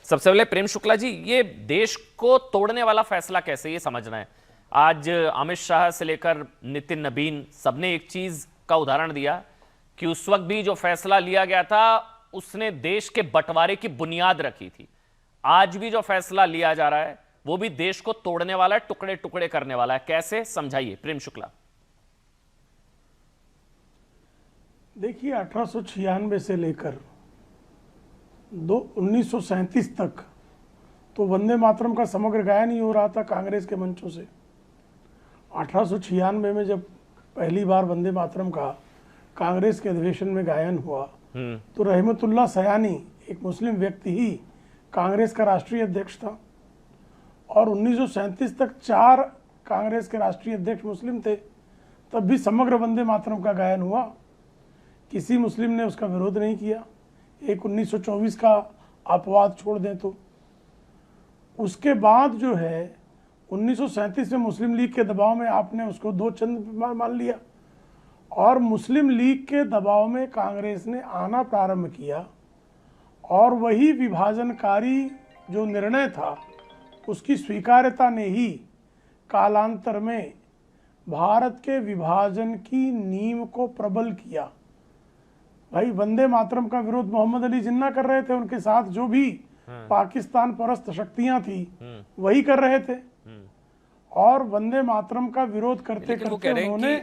सबसे पहले प्रेम शुक्ला जी, ये देश को तोड़ने वाला फैसला कैसे, ये समझना है। आज अमित शाह से लेकर नितिन नबीन सबने एक चीज का उदाहरण दिया कि उस वक्त भी जो फैसला लिया गया था उसने देश के बंटवारे की बुनियाद रखी थी। आज भी जो फैसला लिया जा रहा है वो भी देश को तोड़ने वाला है, टुकड़े टुकड़े करने वाला है। कैसे, समझाइए प्रेम शुक्ला। देखिए, 1896 से लेकर 1937 तक तो वंदे मातरम का समग्र गायन ही हो रहा था कांग्रेस के मंचों से। 1896 में जब पहली बार वंदे मातरम का कांग्रेस के अधिवेशन में गायन हुआ तो रहमतुल्लाह सयानी, एक मुस्लिम व्यक्ति ही कांग्रेस का राष्ट्रीय अध्यक्ष था। और 1937 तक 4 कांग्रेस के राष्ट्रीय अध्यक्ष मुस्लिम थे, तब भी समग्र वंदे मातरम का गायन हुआ। किसी मुस्लिम ने उसका विरोध नहीं किया। एक 1924 का अपवाद छोड़ दें तो उसके बाद जो है 1937 में मुस्लिम लीग के दबाव में आपने उसको 2 छंद मान लिया और मुस्लिम लीग के दबाव में कांग्रेस ने आना प्रारंभ किया। और वही विभाजनकारी जो निर्णय था उसकी स्वीकार्यता ने ही कालांतर में भारत के विभाजन की नींव को प्रबल किया। भाई, वंदे मातरम का विरोध मोहम्मद अली जिन्ना कर रहे थे, उनके साथ जो भी पाकिस्तान परस्त शक्तियां थी वही कर रहे थे। और वंदे मातरम का विरोध करते करते उन्होंने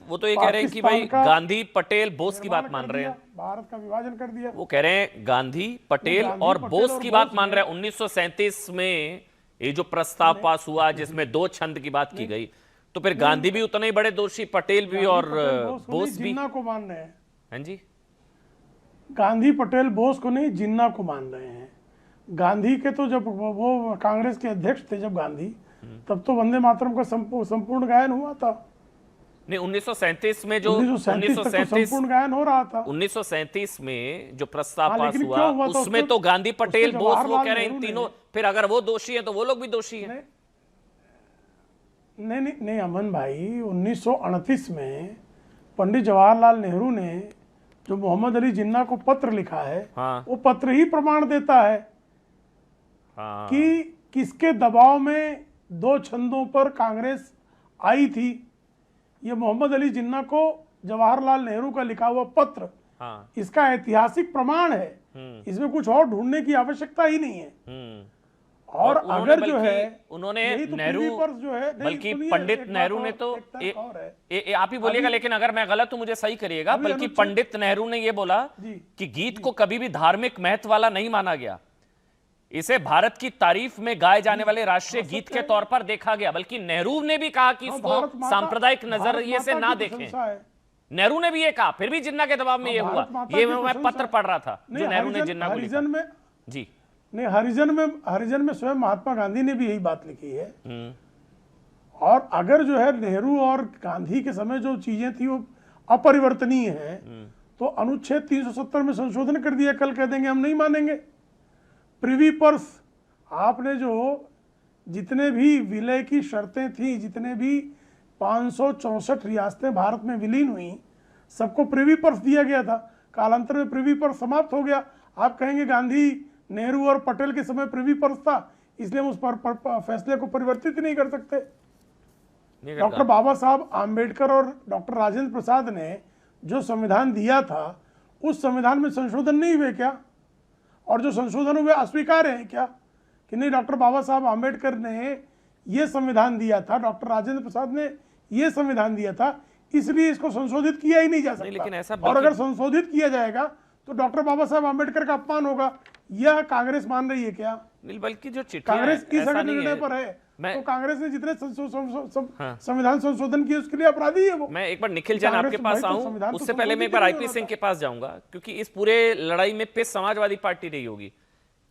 वो तो ये कह रहे हैं कि भाई गांधी पटेल बोस की बात मान रहे हैं, भारत का विभाजन कर दिया। वो कह रहे हैं गांधी पटेल और बोस की बात मान रहे हैं। 1937 में ये जो प्रस्ताव पास हुआ जिसमें 2 छंद की बात की गई, तो फिर गांधी भी उतने ही बड़े दोषी, पटेल भी और बोस भी। जिन्ना को मान रहे हैं। हाँ जी, गांधी पटेल बोस को नहीं, जिन्ना को मान रहे हैं। गांधी के तो जब वो कांग्रेस के अध्यक्ष थे जब गांधी, तब तो वंदे मातरम का संपूर्ण गायन हुआ था। नहीं, 1937 में जो 1937 संपूर्ण गायन हो रहा था। 1937 में जो प्रस्ताव पास हुआ उसमें तो गांधी पटेल बोस, वो कह रहे हैं इन तीनों, फिर अगर वो दोषी है तो वो लोग भी दोषी हैं। नहीं अमन भाई, 1938 में पंडित जवाहरलाल नेहरू ने जो मोहम्मद अली जिन्ना को पत्र लिखा है, वो पत्र ही प्रमाण देता है कि किसके दबाव में 2 छंदों पर कांग्रेस आई थी। ये मोहम्मद अली जिन्ना को जवाहरलाल नेहरू का लिखा हुआ पत्र इसका ऐतिहासिक प्रमाण है। इसमें कुछ और ढूंढने की आवश्यकता ही नहीं है। और अगर जो है उन्होंने तो नेहरू जो है, बल्कि पंडित नेहरू ने तो आप ही बोलिएगा, लेकिन अगर मैं गलत हूं मुझे सही करिएगा, बल्कि पंडित नेहरू ने यह बोला कि गीत को कभी भी धार्मिक महत्व वाला नहीं माना गया, इसे भारत की तारीफ में गाए जाने वाले राष्ट्रीय गीत के तौर पर देखा गया। बल्कि नेहरू ने भी कहा कि इसको सांप्रदायिक नजरिए से ना देखें। नेहरू ने भी ये कहा, फिर भी जिन्ना के दबाव में ये हुआ। ये मैं पत्र पढ़ रहा था जो नेहरू ने जिन्ना को लिखा। जी नहीं, हरिजन में स्वयं महात्मा गांधी ने भी यही बात लिखी है। और अगर जो है नेहरू और गांधी के समय जो चीजें थी वो अपरिवर्तनीय है, तो अनुच्छेद 370 में संशोधन कर दिया, कल कह देंगे हम नहीं मानेंगे। प्रिवी पर्स, आपने जो जितने भी विलय की शर्तें थी, जितने भी 564 रियासतें भारत में विलीन हुई, सबको प्रिवी पर्स दिया गया था। कालांतर में प्रिवी पर्स समाप्त हो गया। आप कहेंगे गांधी, नेहरू और पटेल के समय प्रिवी पर्स था, इसलिए हम उस पर फैसले को परिवर्तित नहीं कर सकते। डॉक्टर बाबा साहब आम्बेडकर और डॉक्टर राजेंद्र प्रसाद ने जो संविधान दिया था, उस संविधान में संशोधन नहीं हुए क्या? और जो संशोधन हुए अस्वीकार हैं क्या कि नहीं, डॉक्टर बाबा साहब आम्बेडकर ने ये संविधान दिया था, डॉक्टर राजेंद्र प्रसाद ने ये संविधान दिया था, इसलिए इसको संशोधित किया ही नहीं जा सकता। लेकिन ऐसा और अगर संशोधित किया जाएगा तो डॉक्टर बाबा साहब आम्बेडकर का अपमान होगा। यह कांग्रेस मान रही है क्या? नहीं, बल्कि जो कांग्रेस इस निर्णय पर है, तो कांग्रेस ने जितने संविधान संशोधन किए उसके लिए अपराधी है वो। मैं एक बार निखिल जैन आपके पास आऊं, उससे पहले मैं एक बार आईपी सिंह के पास जाऊंगा, क्योंकि इस पूरे लड़ाई में पिस समाजवादी पार्टी रही होगी।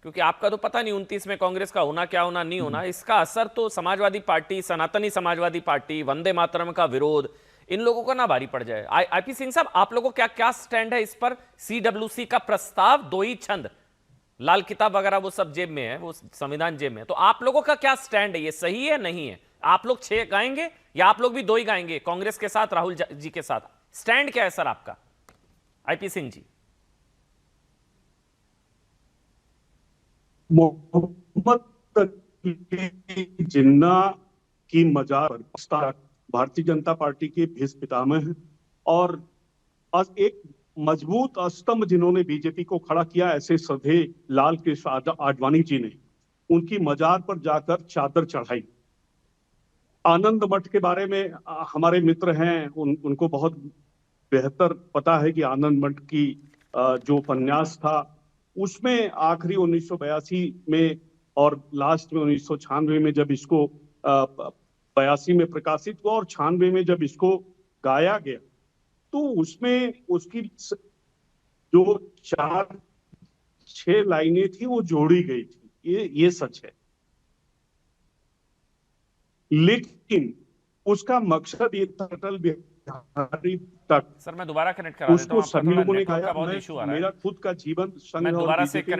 क्योंकि आपका तो पता नहीं 29 में कांग्रेस का होना क्या होना नहीं होना, इसका असर तो समाजवादी पार्टी, सनातनी समाजवादी पार्टी, वंदे मातरम का विरोध, इन लोगों को ना भारी पड़ जाए। आईपी सिंह साहब, आप लोगों का क्या स्टैंड है इस पर? सीडब्ल्यूसी का प्रस्ताव, 2 ही छंद, लाल किताब वगैरह वो सब जेब में है, वो संविधान जेब में है, तो आप लोगों का क्या स्टैंड है? ये सही है नहीं है? आप लोग 6 गाएंगे या आप लोग भी 2 ही गाएंगे कांग्रेस के साथ, राहुल जी के साथ? स्टैंड क्या है सर आपका, आईपी सिंह जी? मोहम्मद तकी जिन्ना की मजार पर भारतीय जनता पार्टी के भीष्म पितामह हैं और एक मजबूत स्तंभ जिन्होंने बीजेपी को खड़ा किया, ऐसे श्रद्धेय लाल कृष्ण आडवाणी जी ने उनकी मजार पर जाकर चादर चढ़ाई। आनंद मठ के बारे में हमारे मित्र हैं, उनको बहुत बेहतर पता है कि आनंद मठ की जो उपन्यास था उसमें आखिरी 1982 में और लास्ट में 1996 में जब इसको 82 में प्रकाशित हुआ और 96 में जब इसको गाया गया तो उसमें उसकी जो 4-6 लाइनें थी वो जोड़ी गई थी, ये सच है। लेकिन उसका मकसद ये था अटल बिहारी तक। सर मैं दोबारा कनेक्ट करा देता हूं, उसको सभी लोगों ने कहा, बहुत इशू आ रहा है। मेरा खुद का जीवन संघ मैं और दोबारा से बीजेपी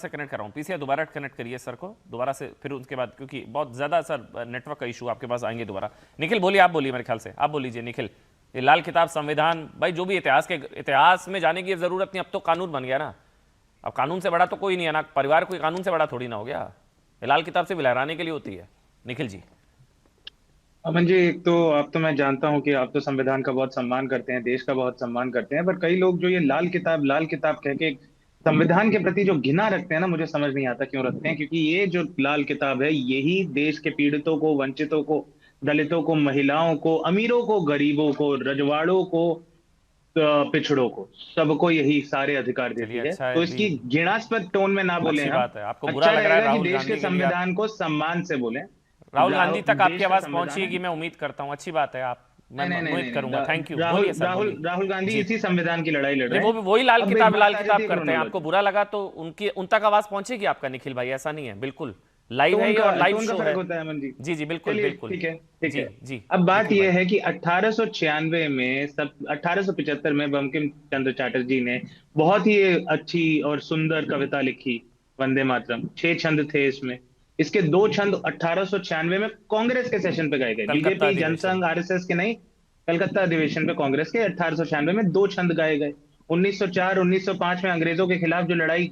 कनेक्ट कर रहा हूं। पीसीआर दोबारा कनेक्ट करिए सर को दोबारा से, फिर उसके बाद, क्योंकि बहुत ज्यादा सर नेटवर्क का इशू आपके पास आएंगे दोबारा। निखिल बोलिए, आप बोलिए, मेरे ख्याल से आप बोल लीजिए निखिल। ये लाल किताब, संविधान, भाई जो भी इतिहास में जाने की जरूरत नहीं, अब तो कानून बन गया ना। अब कानून से बड़ा तो कोई नहीं है ना, परिवार कोई कानून से बड़ा थोड़ी ना हो गया। ये लाल किताब से भी लहराने के लिए होती है। निखिल जी। अमन जी, एक तो आप तो मैं जानता हूं कि आप तो संविधान का बहुत सम्मान करते हैं, देश का बहुत सम्मान करते हैं, पर कई लोग जो ये लाल किताब कह के संविधान के प्रति जो घृणा रखते हैं ना, मुझे समझ नहीं आता क्यों रखते हैं। क्योंकि ये जो लाल किताब है, यही देश के पीड़ितों को, वंचितों को, दलितों को, महिलाओं को, अमीरों को, गरीबों को, रजवाड़ों को, पिछड़ों को, सबको यही सारे अधिकार देती है। अच्छा तो इसकी घृणास्पद टोन में ना बोले। बात है, आपको अच्छा बुरा लग रहा है कि देश के संविधान को सम्मान से बोले। राहुल गांधी तक आपकी आवाज पहुंचेगी, मैं उम्मीद करता हूं। अच्छी बात है, आप, मैं उम्मीद करूंगा। Thank you. राहुल गांधी इसी संविधान की लड़ाई लड़ रहे हैं। वही लाल किताब करते हैं। आपको बुरा लगा तो उन तक आवाज पहुंचेगी आपका निखिल भाई, ऐसा नहीं है, बिल्कुल लाइव है और लाइव शो है। होता है अमन जी। जी जी बिल्कुल बिल्कुल, ठीक है ठीक है जी। अब बात यह है कि 1896 में 1875 में बंकिम चंद्र चटर्जी ने बहुत ही अच्छी और सुंदर कविता लिखी, वंदे मातरम। 6 छंद थे इसमें। इसके 2 छंद 1896 में कांग्रेस के सेशन पे गाए गए, बीजेपी जनसंघ आरएसएस के नहीं, कलकत्ता अधिवेशन पे कांग्रेस के 1896 में 2 छंद गाए गए। 1904-1905 में अंग्रेजों के खिलाफ जो लड़ाई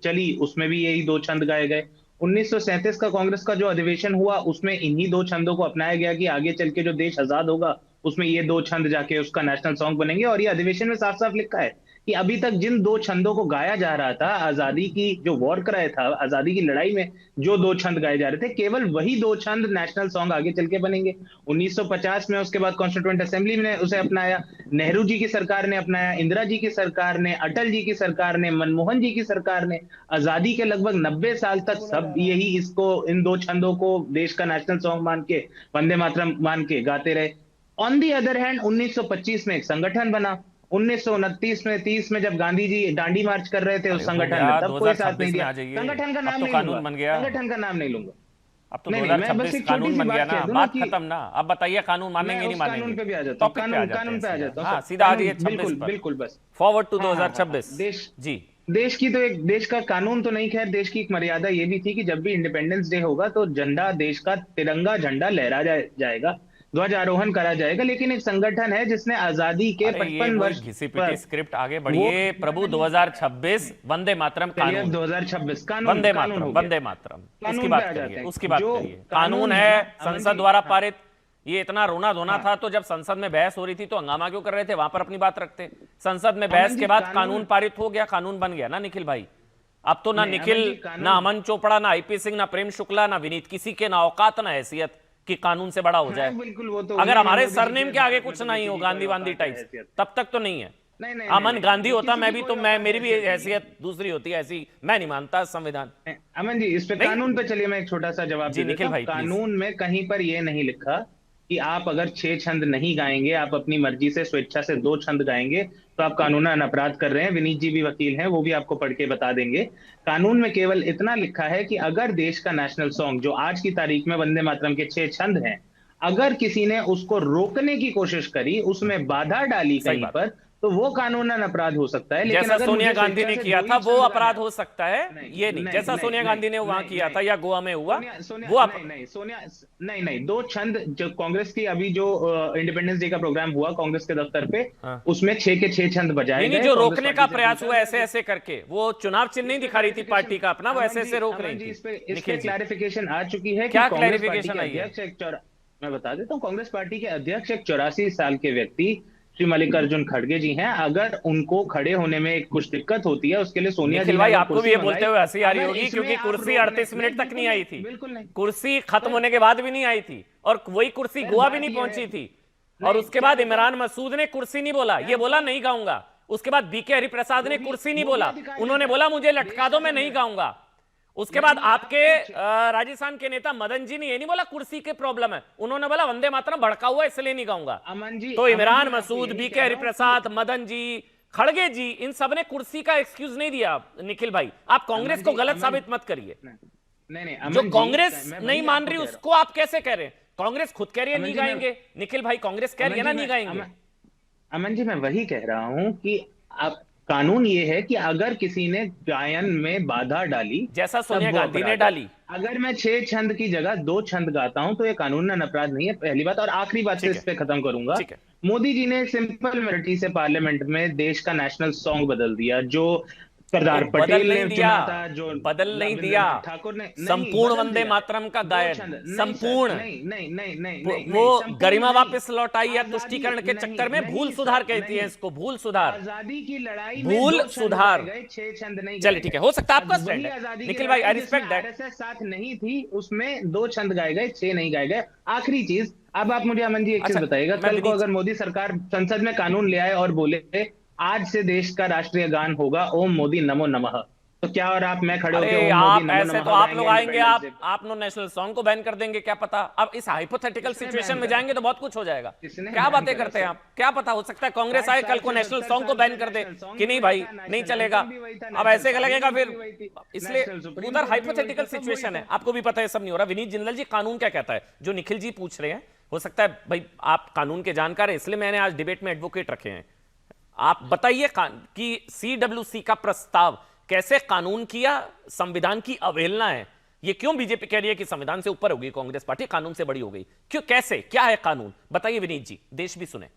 चली, उसमें भी यही 2 छंद गाए गए। 1937 का कांग्रेस का जो अधिवेशन हुआ, उसमें इन्हीं 2 छंदों को अपनाया गया कि आगे चल के जो देश आजाद होगा उसमें ये 2 छंद जाके उसका नेशनल सॉन्ग बनेंगे। और ये अधिवेशन में साफ साफ लिखा है कि अभी तक जिन 2 छंदों को गाया जा रहा था, आजादी की जो वॉर क्राई था, आजादी की लड़ाई में जो 2 छंद गाए जा रहे थे, केवल वही 2 छंद नेशनल सॉन्ग आगे चल के बनेंगे। 1950 में उसके बाद कॉन्स्टिट्यूएंट असेंबली ने उसे अपनाया, नेहरू जी की सरकार ने अपनाया, इंदिरा जी की सरकार ने, अटल जी की सरकार ने, मनमोहन जी की सरकार ने, आजादी के लगभग 90 साल तक सब यही इसको, इन 2 छंदों को देश का नेशनल सॉन्ग मान के, वंदे मातरम मान के गाते रहे। ऑन दी अदर हैंड 1925 में एक संगठन बना। 1929 में 30 में जब गांधी जी दांडी मार्च कर रहे थे उस संगठन में, तब कोई साथ नहीं दिया। संगठन का नाम नहीं लूंगा, संगठन का नाम नहीं लूंगा। अब तो 2026 कानून बन गया ना, बात खत्म ना। अब बताइए कानून मानेंगे नहीं मानेंगे? कानून पे भी आ जाता हूं, कानून पे आ जाता हूं। हाँ, सीधा आ रही है 26 पर। बिल्कुल बस फॉरवर्ड टू 2026। देश की तो एक, देश का कानून तो नहीं, खैर देश की एक मर्यादा ये भी थी कि जब भी इंडिपेंडेंस डे होगा तो झंडा, देश का तिरंगा झंडा लहरा जाएगा, ध्वजारोहण करा जाएगा। लेकिन एक संगठन है जिसने आजादी के 55 वर्ष घिसी-पिटी स्क्रिप्ट आगे बढ़िए प्रभु। 2026 वंदे मातरम कानून, 2026 कानून, वंदे मातरम, वंदे मातरम, उसकी बात करिए, उसकी बात करिए। कानून है, संसद द्वारा पारित। ये इतना रोना धोना था तो जब संसद में बहस हो रही थी तो हंगामा क्यों कर रहे थे? वहां पर अपनी बात रखते। संसद में बहस के बाद कानून पारित हो गया, कानून बन गया ना निखिल भाई। अब तो ना निखिल, ना अमन चोपड़ा, ना आईपी सिंह, ना प्रेम शुक्ला, ना विनीत, किसी के ना औकात ना हैसियत कि कानून से बड़ा हो जाए। बिल्कुल, वो तो अगर हमारे सरनेम के आगे कुछ नहीं हो, गांधी वांधी टाइप्स, तब तक तो नहीं है। अमन गांधी होता मैं भी, तो मेरी भी हैसियत दूसरी होती है, ऐसी मैं नहीं मानता संविधान। अमन जी, इस पे कानून पे चलिए मैं एक छोटा सा जवाब जी निखिल भाई। कानून में कहीं पर ये नहीं लिखा कि आप अगर 6 छंद नहीं गाएंगे, आप अपनी मर्जी से स्वेच्छा से 2 छंद गाएंगे तो आप कानूनन अपराध कर रहे हैं। विनीत जी भी वकील हैं, वो भी आपको पढ़ के बता देंगे। कानून में केवल इतना लिखा है कि अगर देश का नेशनल सॉन्ग, जो आज की तारीख में वंदे मातरम के 6 छंद हैं, अगर किसी ने उसको रोकने की कोशिश करी, उसमें बाधा डाली कहीं पर, तो वो कानूनन अपराध हो सकता है। लेकिन जैसा अगर सोनिया मुझे गांधी स्वेच्छा ने से किया 2 था ही वो छंद अपराध गाने हो सकता है, ये नहीं जैसा सोनिया गांधी ने वहां किया था या गोवा में हुआ सोनिया सोनिया वो सोनिया नहीं नहीं 2 छंद जो कांग्रेस की अभी जो इंडिपेंडेंस डे का प्रोग्राम हुआ कांग्रेस के दफ्तर पे, हाँ। उसमें 6 के 6 छंद बजाए नहीं गए जो कांग्रेस रोकने पार्टी का से प्रयास पूछा हुआ गया ऐसे कि ऐसे करके, वो चुनाव चिन्ह नहीं इस पे दिखा रही थी क्लैरिफिकेशन पार्टी का अपना, वो ऐसे ऐसे रोक अमन रही जी, थी इस पे निखिल जी। क्लैरिफिकेशन आ चुकी है कि क्या कांग्रेस पार्टी क्लैरिफिकेशन के आई है? अध्यक्ष मैं बता देता हूँ, कांग्रेस पार्टी के अध्यक्ष एक 84 साल के व्यक्ति श्री मल्लिकार्जुन खड़गे जी हैं। अगर उनको खड़े होने में कुछ दिक्कत होती है, उसके लिए सोनिया जी निखिल ने भाई अगर आपको भी कुर्सी ये मंगाई, बोलते हुए हंसी आ रही अगर होगी इसमें क्योंकि आप कुर्सी रोकने 38 मिनट तक नहीं आई थी, बिल्कुल नहीं, कुर्सी खत्म नहीं, होने के बाद भी नहीं आई थी, और वही कुर्सी सर, गोवा भी बात नहीं ये पहुंची है, थी। और नहीं, उसके क्या बाद बताऊं? इमरान मसूद ने कुर्सी नहीं बोला, ये बोला नहीं गाऊंगा। उसके बाद बीके हरिप्रसाद ने कुर्सी नहीं बोला, उन्होंने बोला मुझे लटका दो मैं नहीं गाऊंगा। उसके बाद आपके राजस्थान के नेता मदन जी ने ये नहीं बोला कुर्सी के प्रॉब्लम है, उन्होंने बोला वंदे मातरम भड़का हुआ इसलिए नहीं गाऊंगा। अमन जी, तो इमरान मैं आपको मसूद, यही बीके कह रहा हूं हरिप्रसाद, मदन जी, खड़गे जी, इन सब ने कुर्सी का एक्सक्यूज नहीं दिया। निखिल भाई आप कांग्रेस को गलत साबित मत करिए। नहीं, जो अमन जी, कांग्रेस मैं नहीं वही मान आपको रही कह रहा उसको आप कैसे कह रहे हैं? कांग्रेस खुद कह रही है अमन नहीं जी, मैं- गाएंगे। निखिल भाई कांग्रेस कह रही है ना नहीं गाएंगे। अमन जी, मैं वही कह रहा हूं कि अब कानून ये है कि अगर किसी ने गायन में बाधा डाली, जैसा तब सोनिया वो गांधी ने अपराध है। डाली। अगर मैं 6 छंद की जगह 2 छंद गाता हूं तो ये कानूनन अपराध नहीं है, पहली बात। और आखिरी बात से ठीक इस है, पे खत्म करूंगा। ठीक है। मोदी जी ने सिंपल मेलोडी से पार्लियामेंट में देश का नेशनल सॉन्ग बदल दिया, जो सरदार बदल पटेल नहीं ने दिया, चुना था, जो बदल नहीं दिया, रविंद्रनाथ ठाकुर ने नहीं संपूर्ण बदल वंदे दिया। मातरम का 2 गायन, छंद नहीं सर, संपूर्ण नहीं नहीं नहीं नहीं वो नहीं वो नहीं, संपूर्ण गरिमा नहीं। वापस लौट आई या आजादी तुष्टीकरण के नहीं, चक्कर में नहीं भूल सर, सुधार कहती है नहीं। इसको, भूल सुधार, आजादी की लड़ाई में भूल 2 छंद सुधार। गाए गए, 6 छंद नहीं चलिए गाए ठीक है, गए। हो सकता है आपका अब स्टैंड वही है आजादी की निखिल भाई, आई लड़ाई जिसमें रिस्पेक्ट दैट। आरएसएस साथ नहीं थी, उसमें 2 छंद गाए गए, 6 नहीं गाए गए। आखिरी चीज, अब आप मुझे अमन जी एक चीज अच्छा, बताइएगा, मैं कल को विनीत, अगर मोदी सरकार संसद में कानून ले आए और बोले आज से देश का राष्ट्रीय गान होगा ओम मोदी नमो नमः, तो क्या और आप मैं खड़े होकर अरे ओम मोदी आप नमो ऐसे नमः तो आप गाएंगे लोग आएंगे, इंडिपेंडेंस डे पे? आप नो नेशनल सॉन्ग को बैन कर देंगे, क्या पता। अब इस हाइपोथेटिकल किसने सिचुएशन बैन में करा? जाएंगे तो बहुत कुछ हो जाएगा। किसने क्या बैन बातें करा करते हैं सर? आप, क्या पता, हो सकता है कांग्रेस आए 60 कल साल को से, नेशनल 70 सॉन्ग को साल बैन से कर दे नेशनल सॉन्ग कि भी नहीं वही भाई था, नहीं नेशनल चलेगा। एंथम भी वही था, अब नेशनल ऐसे लगेगा पार्लियामेंट फिर, भी वही थी, इसलिए नेशनल सुप्रीम उधर कोर्ट भी वही हाइपोथेटिकल था, सब वही सिचुएशन है, था। आपको भी पता है सब नहीं हो रहा। विनीत जिंदल जी कानून क्या कहता है, जो निखिल जी पूछ रहे हैं, हो सकता है भाई आप कानून के जानकार हैं इसलिए मैंने आज डिबेट में एडवोकेट रखे हैं। आप बताइए कि सीडब्ल्यूसी का प्रस्ताव कैसे कानून की या संविधान की अवहेलना है? ये क्यों बीजेपी कह रही है कि संविधान से ऊपर होगी कांग्रेस पार्टी, कानून से बड़ी हो गई, क्यों, कैसे, क्या है कानून, बताइए विनीत जी, देश भी सुने।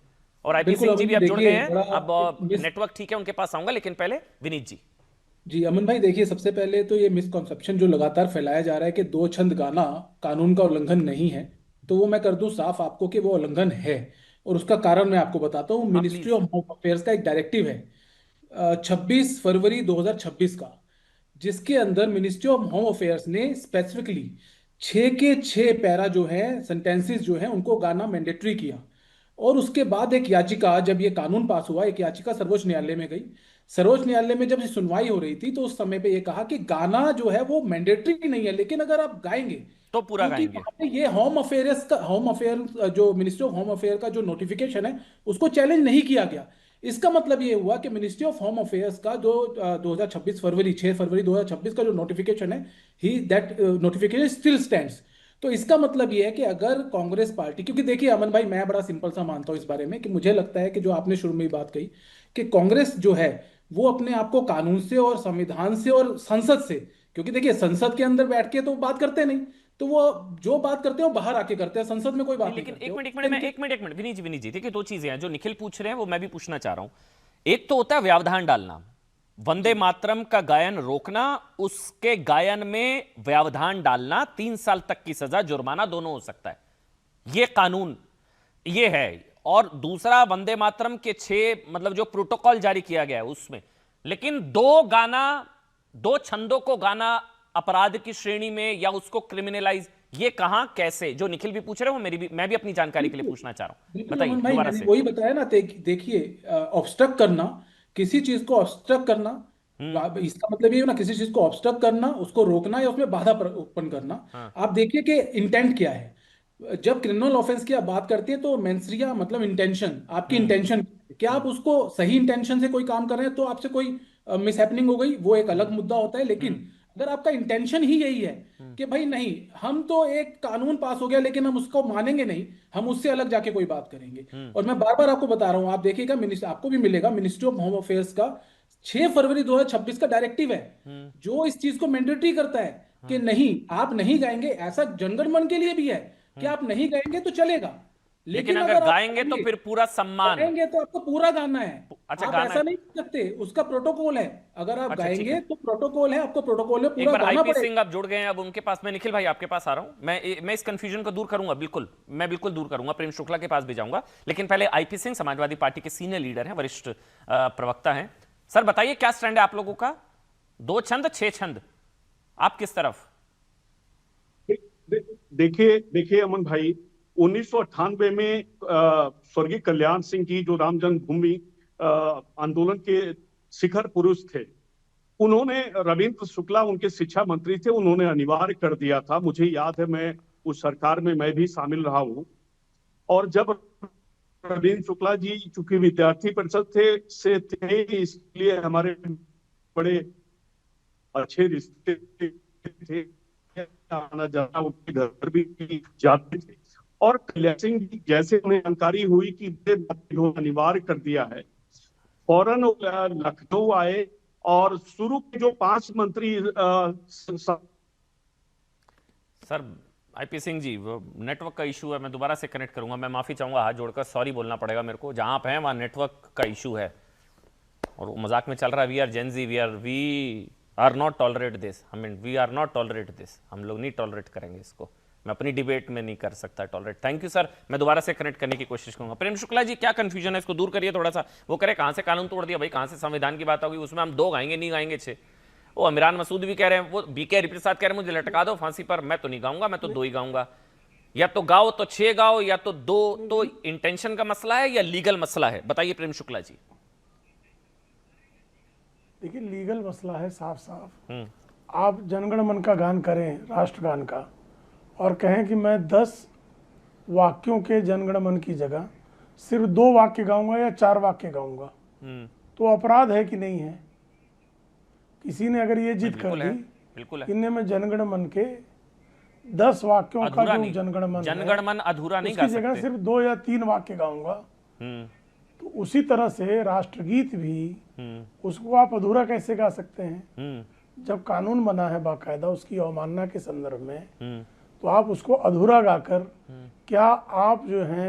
और आईपी बिल्कुल सिंह जी अमन भी जी, अब जुड़ गए देखिए हैं, बड़ा अब मिस नेटवर्क ठीक है उनके पास आऊंगा, लेकिन पहले विनीत जी। जी अमन भाई, देखिए सबसे पहले तो ये मिसकॉन्सेप्शन जो लगातार फैलाया जा रहा है कि 2 छंद गाना कानून का उल्लंघन नहीं है, तो वो मैं कर दूं साफ आपको कि वो उल्लंघन है। और उसका कारण मैं आपको बताता हूँ। हाँ ministry please. Of home affairs का एक डायरेक्टिव है 26 फरवरी 2026 का, जिसके अंदर मिनिस्ट्री ऑफ होम अफेयर्स ने स्पेसिफिकली 6 के 6 पैरा जो है, सेंटेंसेस जो है, उनको गाना मैंडेटरी किया। और उसके बाद एक याचिका, जब ये कानून पास हुआ, एक याचिका सर्वोच्च न्यायालय में गई। सर्वोच्च न्यायालय में जब ये सुनवाई हो रही थी तो उस समय पे ये कहा कि गाना जो है वो मैंडेटरी नहीं है, लेकिन अगर आप गाएंगे, तो पूरा क्योंकि गाएंगे। वहां पे ये होम अफेयर जो मिनिस्ट्री ऑफ होम अफेयर का जो नोटिफिकेशन है उसको चैलेंज नहीं किया गया। इसका मतलब ये हुआ कि मिनिस्ट्री ऑफ होम अफेयर्स का जो 2026 फरवरी 6 फरवरी 2026 का जो नोटिफिकेशन है, ही दैट नोटिफिकेशन स्टिल स्टैंड्स। तो इसका मतलब ये है कि अगर कांग्रेस पार्टी, क्योंकि देखिए अमन भाई, मैं बड़ा सिंपल सा मानता हूं इस बारे में कि मुझे लगता है कि जो आपने शुरू में ही बात कही कि कांग्रेस जो है वो अपने आप को कानून से और संविधान से और संसद से, क्योंकि देखिए संसद के अंदर बैठ के तो बात करते नहीं, तो वो जो बात करते हैं वो बाहर आके करते हैं, संसद में कोई बात नहीं, नहीं लेकिन करते एक हो। मिनट एक मिनट विनीत जी देखिए, दो चीजें हैं जो निखिल पूछ रहे हैं वो मैं भी पूछना चाह रहा हूं। एक तो होता है व्यवधान डालना, वंदे मातरम का गायन रोकना, उसके गायन में व्यवधान डालना, 3 साल तक की सजा, जुर्माना दोनों हो सकता है, ये कानून ये है। और दूसरा वंदे मातरम के 6 मतलब जो प्रोटोकॉल जारी किया गया है उसमें, लेकिन 2 छंदों को गाना अपराध की श्रेणी में या उसको क्रिमिनलाइज, ये कहां कैसे, जो निखिल भी पूछ रहे हो मैं भी अपनी जानकारी के लिए पूछना चाह रहा हूं, बिल्कुल बताइए अमन भाई, दोबारा मैंने से। वही बताया ना। देखिए ऑब्स्ट्रक्ट करना, किसी चीज को ऑब्स्ट्रक्ट करना, इसका मतलब ये है ना, किसी चीज को ऑब्स्ट्रक्ट करना, उसको रोकना या उसमें बाधा उत्पन्न करना। हाँ। आप देखिए कि इंटेंट क्या है। जब क्रिमिनल ऑफेंस की आप बात करते हैं तो मेंसरिया मतलब इंटेंशन, आपकी इंटेंशन क्या, आप उसको सही इंटेंशन से कोई काम कर रहे हैं तो आपसे कोई मिसहैपनिंग हो गई, वो एक अलग मुद्दा होता है। लेकिन अगर आपका इंटेंशन ही यही है कि भाई नहीं, हम तो एक कानून पास हो गया लेकिन हम उसको मानेंगे नहीं, हम उससे अलग जाके कोई बात करेंगे। और मैं बार बार आपको बता रहा हूं, आप देखिएगा आपको भी मिलेगा, मिनिस्ट्री ऑफ होम अफेयर्स का 6 फरवरी 2026 का डायरेक्टिव है जो इस चीज को मैंडेटरी करता है कि नहीं, आप नहीं गाएंगे। ऐसा जनगण मन के लिए भी है कि आप नहीं गाएंगे तो चलेगा, लेकिन लेकिन अगर आप गाएंगे तो फिर पूरा सम्मान। गाएंगे तो आपको पूरा गाना है। अच्छा, आप गाना ऐसा है। नहीं कर सकते, उसका प्रोटोकॉल है। अगर आप अच्छा, ठीक गाएंगे है। तो प्रोटोकॉल है, आपको प्रोटोकॉल में एक पूरा बार गाना आईपी पड़ेगा। सिंह आप जुड़ गए हैं अब उनके पास। मैं निखिल भाई आपके पास आ रहा हूं। मैं इस कंफ्यूजन को दूर करूंगा, बिल्कुल मैं बिल्कुल दूर करूंगा, प्रेम शुक्ला के पास भी जाऊंगा। लेकिन पहले आईपी सिंह समाजवादी पार्टी के सीनियर लीडर हैं, वरिष्ठ प्रवक्ता हैं। सर बताइए क्या स्टैंड है आप लोगों का? 2 छंद 6 छंद, आप किस तरफ? देखिए अमन भाई, 1998 में स्वर्गीय कल्याण सिंह जी, जो राम जन्मभूमि आंदोलन के शिखर पुरुष थे, उन्होंने, रविंद्र शुक्ला उनके शिक्षा मंत्री थे, उन्होंने अनिवार्य कर दिया था। मुझे याद है, मैं उस सरकार में मैं भी शामिल रहा हूं। और जब रविंद्र शुक्ला जी चूंकि विद्यार्थी परिषद थे, इसलिए हमारे बड़े अच्छे रिश्ते थे, आना जाना, उनके घर भी जाते थे। और कल्याण सिंह जी जैसे उन्हें जानकारी हुई कि इन्होंने अनिवार्य कर दिया है, फौरन लखनऊ आए और शुरू के जो 5 मंत्री सर आईपी सिंह जी, वो नेटवर्क का इशू है, मैं दोबारा से कनेक्ट करूंगा। मैं माफी चाहूंगा, हाथ जोड़कर सॉरी बोलना पड़ेगा मेरे को। जहां आप हैं वहां नेटवर्क का इशू है और मजाक में चल रहा है। We are not tolerate this, I mean we are not tolerate this, हम लोग नहीं टॉलरेट करेंगे इसको। मैं अपनी डिबेट में नहीं कर सकता टॉलरेट। थैंक यू सर, मैं दोबारा से कनेक्ट करने की कोशिश करूंगा। प्रेम शुक्ला जी, क्या कंफ्यूजन है, इसको दूर करिए थोड़ा सा। वो करे कहां से कानून तोड़ दिया भाई, कहां से संविधान की बात होगी, उसमें हम 2 गाएंगे, नहीं गाएंगे 6। वो इमरान मसूद भी कह रहे हैं, वो बीके हरिप्रसाद कह रहे हैं मुझे लटका दो फांसी पर। मैं तो नहीं गाऊंगा, मैं तो 2 ही गाऊंगा। या तो गाओ तो 6 गाओ, या तो 2। तो इंटेंशन का मसला है या लीगल मसला है, बताइए प्रेम शुक्ला जी। देखिए, लीगल मसला है साफ साफ। आप जनगण मन का गान करें, राष्ट्रगान का, और कहें कि मैं 10 वाक्यों के जनगण मन की जगह सिर्फ 2 वाक्य गाऊंगा या 4 वाक्य गाऊंगा, तो अपराध है कि नहीं है? किसी ने अगर ये जिद कर दी, बिल्कुल है, इनने मैं जनगण मन के 10 वाक्यों का जो जनगण मन अधूरा नहीं उसकी जगह सिर्फ 2 या 3 वाक्य गाऊंगा, तो उसी तरह से राष्ट्रगीत भी उसको आप अधूरा कैसे गा सकते हैं? जब कानून बना है बाकायदा उसकी अवमानना के संदर्भ में, तो आप उसको अधूरा गाकर क्या आप जो है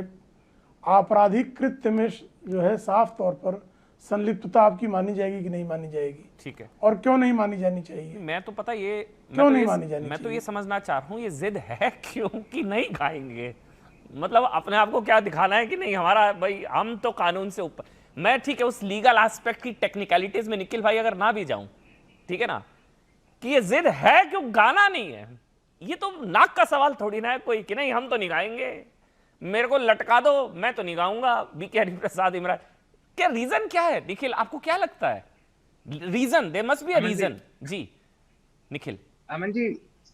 आपराधिक कृत्य में जो है साफ तौर पर संलिप्तता आपकी मानी जाएगी कि नहीं मानी जाएगी? ठीक है, और क्यों नहीं मानी जानी चाहिए? मैं तो पता ये क्यों नहीं मानी जानी चाहिए? मैं तो ये समझना चाह रहा हूँ, ये जिद है क्यों कि नहीं गाएंगे? मतलब अपने आप को क्या दिखाना है कि नहीं हमारा भाई, हम तो कानून से ऊपर। मैं ठीक है उस लीगल एस्पेक्ट की टेक्निकलिटीज में निखिल भाई अगर ना भी जाऊं, ठीक है ना, कि ये जिद है क्यों गाना नहीं है, ये तो नाक का सवाल थोड़ी ना है कोई कि नहीं हम तो नहीं गाएंगे, मेरे को लटका दो मैं तो नहीं गाऊंगा। बीके हरिप्रसाद, इमरान, क्या रीजन क्या है निखिल, आपको क्या लगता है? Reason, there must be a reason. जी निखिल। अमन जी,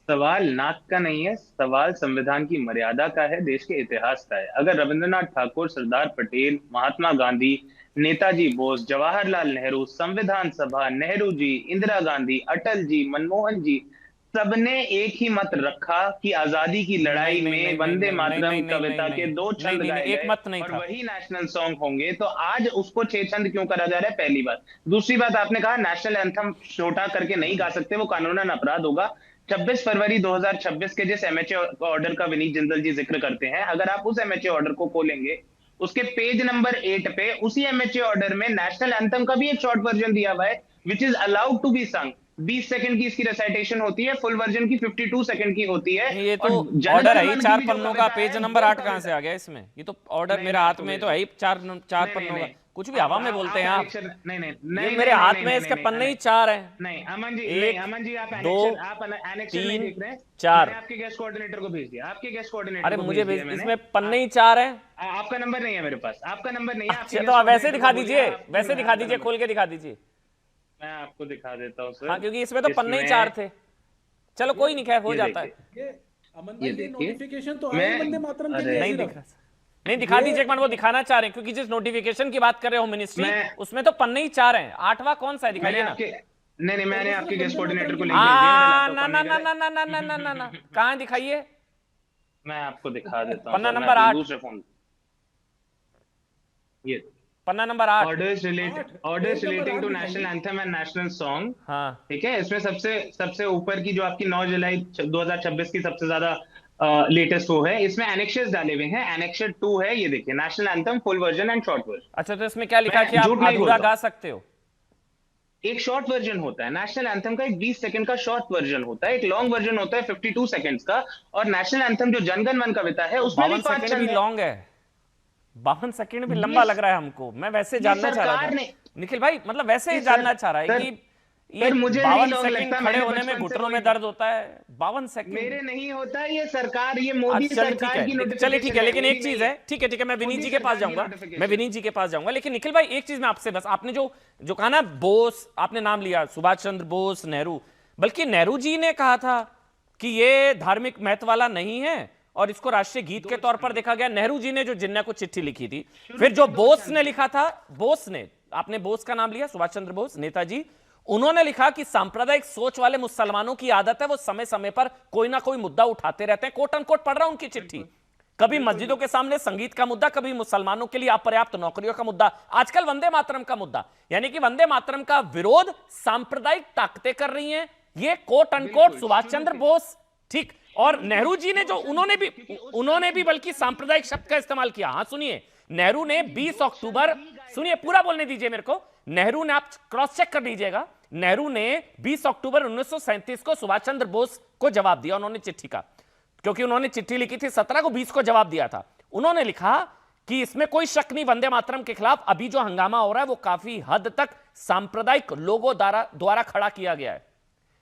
सवाल नाक का नहीं है, सवाल संविधान की मर्यादा का है, देश के इतिहास का है। अगर रविंद्रनाथ ठाकुर, सरदार पटेल, महात्मा गांधी, नेताजी बोस, जवाहरलाल नेहरू, संविधान सभा, नेहरू जी, इंदिरा गांधी, अटल जी, मनमोहन जी, सबने एक ही मत रखा कि आजादी की लड़ाई में वंदे मातरम कविता के 2 छंद गाए गए और वही नेशनल सॉन्ग होंगे, तो आज उसको 6 छंद क्यों करा जा रहा है? पहली बात। दूसरी बात, आपने कहा नेशनल एंथम छोटा करके नहीं गा सकते, वो कानूनन अपराध होगा। 26 फरवरी 2026 के जिस एमएचए ऑर्डर का विनीत जिंदल जी जिक्र करते हैं, अगर आप उस एमएचए ऑर्डर को खोलेंगे, उसके पेज नंबर 8 पे उसी एमएचए ऑर्डर में नेशनल एंथम का भी एक शॉर्ट वर्जन दिया हुआ है, which is allowed to be sung. 20 second की इसकी रेसाइटेशन होती है, फुल वर्जन की 52 सेकंड की होती है। ये तो ऑर्डर है, 4 पन्नों का, पेज नंबर 8 कहां से आ गया इसमें? ये तो ऑर्डर मेरे हाथ में तो है ही 4 पन्नों का। कुछ भी हवा में बोलते हैं आप। नहीं, मेरे हाथ में इसके पन्ने ही 4 हैं। नहीं अमन जी, अमन जी, आप 2 एनेक्शन नहीं देख रहे हैं। 4 मैंने आपके गेस्ट कोऑर्डिनेटर को भेज दिया, आपके गेस्ट कोऑर्डिनेटर। अरे मुझे इसमें पन्ने ही 4 हैं। आपका नंबर नहीं है मेरे पास, आपका नंबर नहीं है। अच्छा तो आप वैसे दिखा दीजिए, वैसे दिखा दीजिए, खोल के दिखा दीजिए। मैं आपको दिखा देता हूँ सर। हाँ, क्योंकि इसमें तो पन्ने ही 4 थे। चलो कोई नहीं, खैर हो जाता है। अमन भाई, ये नोटिफिकेशन तो आया वंदे मातरम के लिए नहीं दिख रहा, नहीं दिखा दीजिए एक बार, वो दिखाना चाह रहे हैं क्योंकि जिस नोटिफिकेशन की बात कर रहे हो मिनिस्ट्री, उसमें तो पन्ने ही 4 हैं, 8वां कौन सा है दिखाइए ना। नहीं नहीं, मैंने कांग्रेस आपके ने गेस्ट वंदे कोऑर्डिनेटर मातरम को की लिंक भेज दिया, मेरा ना लैपटॉप ना काम ना नहीं ना कर ना ना ना ना ना ना कहाँ दिखाइए? मैं आपको दिखा देता हूँ पन्ना सर, मैं नंबर अपने 8, दूसरे फोन, ये पन्ना number 8। Orders page number relating 8 to national दिखाइए। Anthem and national song. हाँ ठीक है, इसमें सबसे सबसे ऊपर की जो आपकी 9 जुलाई 2026 की सबसे ज्यादा लेटेस्ट वो है, इसमें एनेक्शर्स डाले हुए हैं। एनेक्शर 2 है, ये देखिए, national anthem full version and short version. अच्छा, तो इसमें क्या लिखा है कि मैं आप झूठ नहीं अधूरा बोलता गा हूँ। सकते हो? एक शॉर्ट वर्जन होता है नेशनल एंथम का, एक 20 सेकंड का शॉर्ट वर्जन होता है, एक लॉन्ग वर्जन होता है 52 सेकंड्स का। और नेशनल एंथम जो जनगण मन कविता है तो उसमें भी 52 5 सेकंड भी छंद है। लॉन्ग है, 52 सेकंड भी ये लंबा लग रहा है हमको। मैं वैसे ये जानना चाह रहा सरकार था ने, निखिल भाई, मतलब वैसे ही ये जानना चाह रहा है सर कि ये सर मुझे नहीं 52 लॉन्ग सेकंड लगता, खड़े मैंने होने में बचपन से घुटनों में वही, दर्द होता है? 52 सेकंड? मेरे नहीं होता, ये सरकार, ये मोदी अच्छा चलिए ठीक सरकार है, की चलिए ठीक नोटिफिकेशन है, है, लेकिन मेरी एक चीज नहीं है, है, ठीक है, मैं विनीत मोदी जी के पास सरकार की जाऊंगा, मैं नोटिफिकेशन। विनीत जी के पास जाऊंगा, लेकिन निखिल भाई एक चीज मैं आपसे, बस आपने जो जो कहा ना, बोस आपने नाम लिया, सुभाष चंद्र बोस, नेहरू, बल्कि नेहरू जी ने कहा था कि ये धार्मिक महत्व वाला नहीं है और इसको राष्ट्रीय गीत के तौर पर देखा गया। नेहरू जी ने जो जिन्ना को चिट्ठी लिखी थी, फिर जो बोस ने लिखा था, बोस ने, आपने बोस का नाम लिया, सुभाष चंद्र बोस नेताजी, उन्होंने लिखा कि सांप्रदायिक सोच वाले मुसलमानों की आदत है वो समय समय पर कोई ना कोई मुद्दा उठाते रहते हैं। कोट अनकोट पढ़ रहा हूं उनकी चिट्ठी, कभी मस्जिदों के सामने संगीत का मुद्दा, कभी मुसलमानों के लिए अपर्याप्त नौकरियों का मुद्दा, आजकल वंदे मातरम का मुद्दा, यानी कि वंदे मातरम का विरोध सांप्रदायिक ताकतें कर रही हैं। ये कोट अनकोट सुभाष चंद्र बोस, ठीक। और नेहरू जी ने जो, उन्होंने भी बल्कि सांप्रदायिक शब्द का इस्तेमाल किया। हाँ सुनिए, नेहरू ने 20 अक्टूबर, सुनिए पूरा बोलने दीजिए मेरे को, नेहरू ने, आप क्रॉस चेक कर लीजिएगा, नेहरू ने 20 अक्टूबर 1937 को सुभाष चंद्र बोस को जवाब दिया, उन्होंने चिट्ठी का, क्योंकि उन्होंने चिट्ठी लिखी थी 17 को, 20 को जवाब दिया था। उन्होंने लिखा कि इसमें कोई शक नहीं, वंदे मातरम के खिलाफ अभी जो हंगामा हो रहा है वो काफी हद तक सांप्रदायिक लोगों द्वारा खड़ा किया गया है।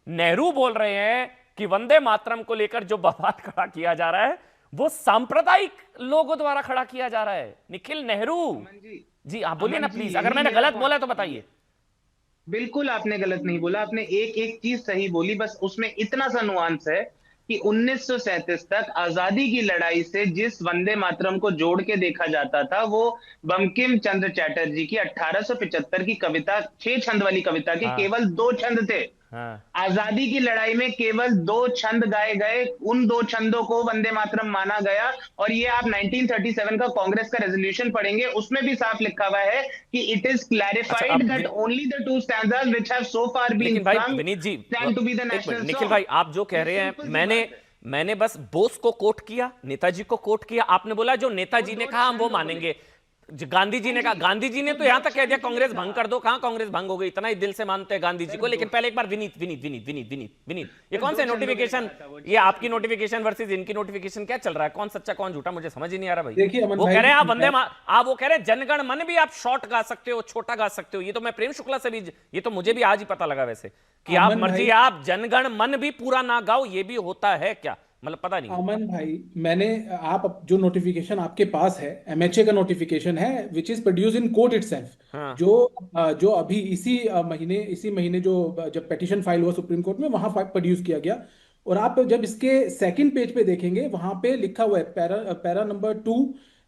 नेहरू बोल रहे हैं कि वंदे मातरम को लेकर जो बवाल खड़ा किया जा रहा है वो सांप्रदायिक लोगों द्वारा खड़ा किया जा रहा है। निखिल नेहरू जी, आप बोलिए ना प्लीज, अगर मैंने गलत बोला तो बताइए। बिल्कुल आपने गलत नहीं बोला, आपने एक एक चीज सही बोली, बस उसमें इतना सा नुआंस है कि 1937 तक आजादी की लड़ाई से जिस वंदे मातरम को जोड़ के देखा जाता था वो बंकिम चंद्र चटर्जी की 1875 की कविता, 6 छंद वाली कविता के हाँ, केवल 2 छंद थे। हाँ, आजादी की लड़ाई में केवल 2 छंद गाए गए, उन 2 छंदों को वंदे मातरम माना गया। और ये आप 1937 का कांग्रेस का रेजोल्यूशन पढ़ेंगे, उसमें भी साफ लिखा हुआ है कि इट इज अच्छा clarified that only the 2 stanzas which have so far been लेकिन भाई sung Vineet ji, stand to be the एक मिनट, national निखिल song। भाई आप जो कह रहे हैं, मैंने बस बोस को कोट किया, नेताजी को कोट किया, आपने बोला जो नेताजी ने कहा हम वो मानेंगे, गांधी जी ने कहा, गांधी जी ने तो यहां तक कह दिया कांग्रेस भंग कर दो, कहां कांग्रेस भंग हो गई, इतना ही दिल से मानते हैं गांधी जी को। लेकिन पहले एक बार विनीत विनीत विनीत विनीत विनीत विनीत, ये कौन से नोटिफिकेशन, ये आपकी नोटिफिकेशन वर्सेस इनकी नोटिफिकेशन, क्या चल रहा है, कौन सच्चा कौन झूठा, मुझे समझ ही नहीं आ रहा भाई। देखिए अमन वो भाई, कह रहे हैं आप आप वो कह रहे हैं जनगण मन भी आप शॉर्ट गा सकते हो, छोटा गा सकते हो। ये तो मैं प्रेम शुक्ला से भी, ये तो मुझे भी आज ही पता लगा वैसे, कि आप अमन मर्जी भाई, आप जनगण मन भी पूरा ना गाओ, ये भी होता है क्या, मतलब पता नहीं। अमन भाई, मैंने, आप जो नोटिफिकेशन आपके पास है, एमएचए का नोटिफिकेशन है, which is produce in court itself, हाँ जो अभी इसी महीने जो जब पेटिशन फाइल हुआ सुप्रीम कोर्ट में, वहां प्रोड्यूस किया गया। और आप जब इसके सेकंड पेज पे देखेंगे, वहां पे लिखा हुआ है, para number 2,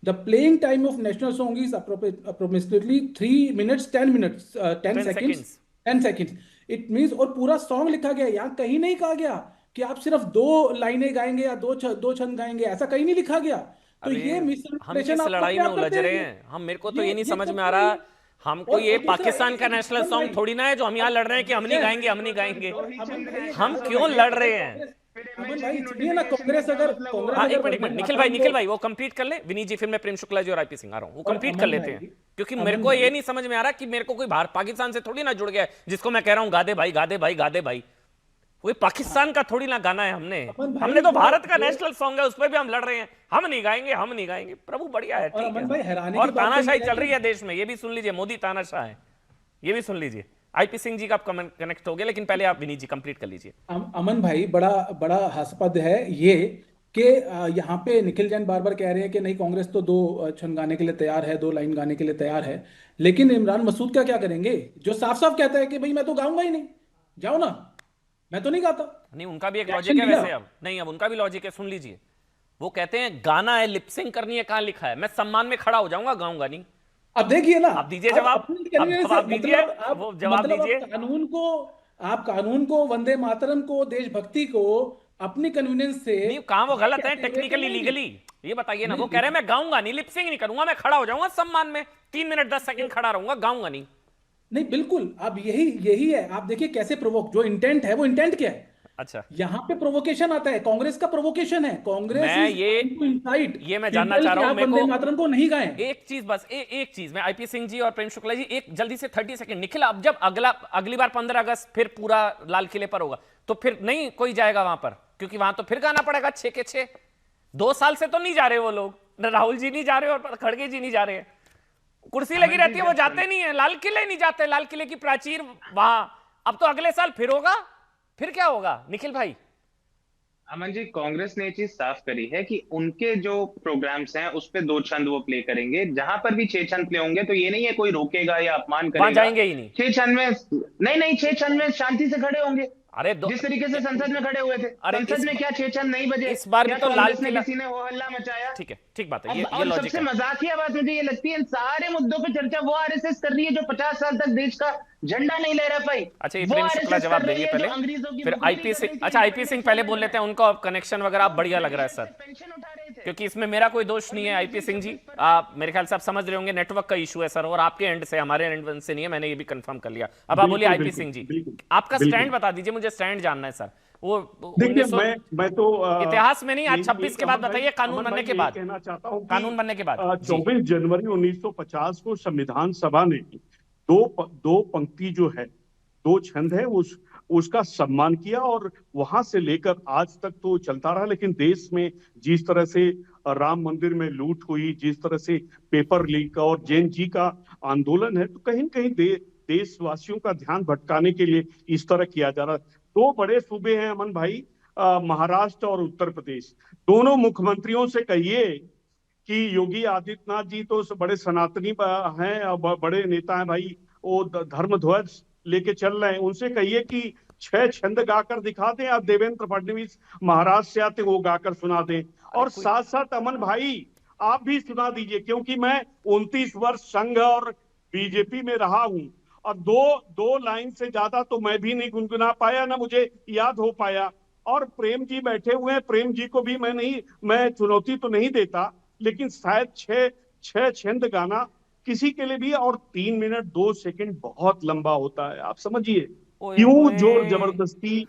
the playing time of national song is approximately 3 minutes 10 minutes 10 10 seconds seconds 10 seconds. It means, और पूरा सॉन्ग लिखा गया, यहाँ कहीं नहीं कहा गया कि आप सिर्फ 2 लाइनें गाएंगे या दो छंद गाएंगे, ऐसा कहीं नहीं लिखा गया। तो अरे ये हम मिसइंटरप्रिटेशन किस आप लड़ाई अपने में आप उलझ करते रहे हैं। हैं हम, मेरे को तो ये नहीं ये समझ सब में आ तो रहा, नहीं। हमको ये दूसरा, पाकिस्तान का नेशनल अमन सॉन्ग भाई, थोड़ी ना है जो हम यहाँ लड़ रहे हैं कि हम नहीं गाएंगे, हम नहीं गाएंगे। अमन भाई, हम क्यों लड़ रहे हैं? अमन भाई, सुनिए ना, कांग्रेस अगर हाँ एक वंदे मिनट, निखिल मातरम भाई वो कंप्लीट कर ले, विनीत जी, फिर मैं प्रेम शुक्ला जी और आईपी सिंह आ रहा हूँ, वो और कंप्लीट कर अमन लेते भाई, हैं, क्योंकि अमन मेरे को भाई, ये नहीं समझ में आ रहा कि मेरे को कोई बाहर पाकिस्तान से थोड़ी ना जुड़ गया है, जिसको मैं कह रहा हूँ गा दे भाई गा दे भाई गा दे भाई, वो पाकिस्तान का थोड़ी ना गाना है। अमन भाई, हमने तो भारत का जो- नेशनल सॉन्ग है, उस पर भी हम लड़ रहे हैं, हम नहीं गाएंगे, हम नहीं गाएंगे। प्रभु बढ़िया है, और ठीक अमन भाई, है। हैरानी और की बात तो तानाशाही ये है चल रही कि- है देश में, ये भी सुन लीजिए, मोदी तानाशाह है, ये भी सुन लीजिए। आईपी सिंह जी का आप कनेक्ट हो गया, लेकिन पहले आप विनीत जी कंप्लीट कर लीजिए। अमन भाई, बड़ा बड़ा हास्यास्पद है ये कि यहाँ पे निखिल जैन बार बार कह रहे हैं कि नहीं, कांग्रेस तो 2 छंद गाने के लिए तैयार है, 2 लाइन गाने के लिए तैयार है, लेकिन इमरान मसूद का क्या करेंगे, जो साफ साफ कहता है कि भाई मैं तो गाऊंगा ही नहीं, जाओ ना, मैं तो नहीं गाता। नहीं, उनका भी एक Reaction लॉजिक है दिया। वैसे, अब नहीं, अब उनका भी लॉजिक है, सुन लीजिए। वो कहते हैं गाना है, लिपसिंग करनी है, कहां लिखा है, मैं सम्मान में खड़ा हो जाऊंगा, गाऊंगा नहीं। अब देखिए ना, अब दीजिए जवाब, अपनी अब convenience जवाब से- दीजिए, मतलब आप वो जवाब मतलब आप दीजिए। कानून को आप कानून को, वंदे मातरम को, देशभक्ति को अपनी कन्वीनियंस से नहीं, कहां वो गलत है ऐसे टेक्निकली नहीं। लीगली? ये बताइए ना। नहीं, वो कह रहे हैं मैं गाऊंगा नहीं, लिपसिंग नहीं करूंगा, मैं खड़ा हो जाऊंगा सम्मान में, 3 मिनट 10 सेकंड खड़ा रहूंगा, गाऊंगा नहीं। नहीं, बिल्कुल। अब यही यही है, आप देखिए कैसे प्रोवोक, जो इंटेंट है वो इंटेंट क्या है। अच्छा, यहां पे प्रोवोकेशन आता है, कांग्रेस का प्रोवोकेशन है। कांग्रेस मैं इज ये ट्राइंग टू इंसाइट ये मैं जानना चाह रहा हूं। आप मेरे वंदे को मातरम को नहीं गाएं। एक चीज बस, एक चीज, मैं आईपी सिंह जी और प्रेम शुक्ला जी, एक जल्दी से 30 सेकंड। निखिल, अब जब अगली बार 15 अगस्त फिर पूरा लाल किले पर होगा, तो फिर नहीं कोई जाएगा वहां पर? क्योंकि वहां तो फिर गाना पड़ेगा 6 के 6। 2 साल से तो नहीं जा रहे वो लोग, न राहुल जी नहीं जा रहे और खड़गे जी नहीं जा रहे हैं। कुर्सी लगी रहती है, वो जाते नहीं है, लाल किले नहीं जाते, लाल किले की प्राचीर वहां। अब तो अगले साल फिर होगा, फिर क्या होगा निखिल भाई? अमन जी, कांग्रेस ने ये चीज साफ करी है कि उनके जो प्रोग्राम्स हैं उस पे 2 छंद वो प्ले करेंगे। जहां पर भी 6 छंद प्ले होंगे तो ये नहीं है कोई रोकेगा या अपमान वहां करेगा। जाएंगे ही नहीं। 6 छंद में नहीं, 6 छंद में शांति से खड़े होंगे, अरे जिस तरीके से संसद में खड़े हुए थे। अरे संसद में क्या 6 छंद नहीं बजे? इस बार भी क्या तो लाल कांग्रेस ने किला, किसी ने हो हल्ला मचाया? ठीक है, ठीक बात है, ये और लॉजिक सबसे है। मजाकिया बात मुझे ये लगती है, इन सारे मुद्दों पे चर्चा वो आरएसएस कर रही है जो 50 साल तक देश का झंडा नहीं लहरा पाई। अच्छा, ये वो प्रेम शुक्ला RSS जवाब कर रही देंगे है जो पहले, अंग्रेजों की फिर मुक्ति आईपी कर सिंह। रही थी। अच्छा, आईपी सिंह पहले बोल लेते हैं, उनका कनेक्शन वगैरह आप बढ़िया लग रहा है सर, पेंशन उठा रहे थे। क्योंकि इसमें मेरा कोई दोष नहीं है। आईपी सिंह जी, आप मेरे ख्याल से आप समझ रहे होंगे, नेटवर्क का इशू है सर, और आपके एंड से, हमारे एंड से नहीं है, मैंने ये भी कंफर्म कर लिया। अब आप बोलिए आईपी सिंह जी, आपका स्टैंड बता दीजिए, मुझे स्टैंड जानना है सर। वो देखिए, 1900 मैं तो इतिहास में नहीं, आज यही- 26 के बाद अमन भाई- बताइए, कानून अमन बनने भाई के यही बाद, कहना चाहता हूं कि कानून बनने के बाद। जी। 24 जनवरी 1950 को संविधान सभा ने दो पंक्ति जो है, 2 छंद है, उसका सम्मान किया, और वहां से लेकर आज तक तो चलता रहा। लेकिन देश में जिस तरह से राम मंदिर में लूट हुई, जिस तरह से पेपर लीक और जैन जी का आंदोलन है, तो कहीं न कहीं देशवासियों का ध्यान भटकाने के लिए इस तरह किया जा रहा है। 2 बड़े सूबे हैं अमन भाई, महाराष्ट्र और उत्तर प्रदेश। दोनों मुख्यमंत्रियों से कहिए कि योगी आदित्यनाथ जी तो बड़े सनातनी हैं और बड़े नेता हैं भाई, वो धर्म ध्वज लेके चल रहे हैं। उनसे कहिए कि 6 छंद गाकर दिखा दें। अब देवेंद्र फडणवीस महाराष्ट्र से आते, वो गाकर सुना दें। और साथ साथ अमन भाई आप भी सुना दीजिए, क्योंकि मैं 29 वर्ष संघ और बीजेपी में रहा हूं, और दो लाइन से ज्यादा तो मैं भी नहीं गुनगुना पाया, ना मुझे याद हो पाया। और प्रेम जी बैठे हुए हैं, प्रेम जी को भी मैं चुनौती तो नहीं देता, लेकिन शायद 6 छंद गाना किसी के लिए भी, और 3 मिनट 2 सेकंड बहुत लंबा होता है। आप समझिए क्यों जोर जबरदस्ती,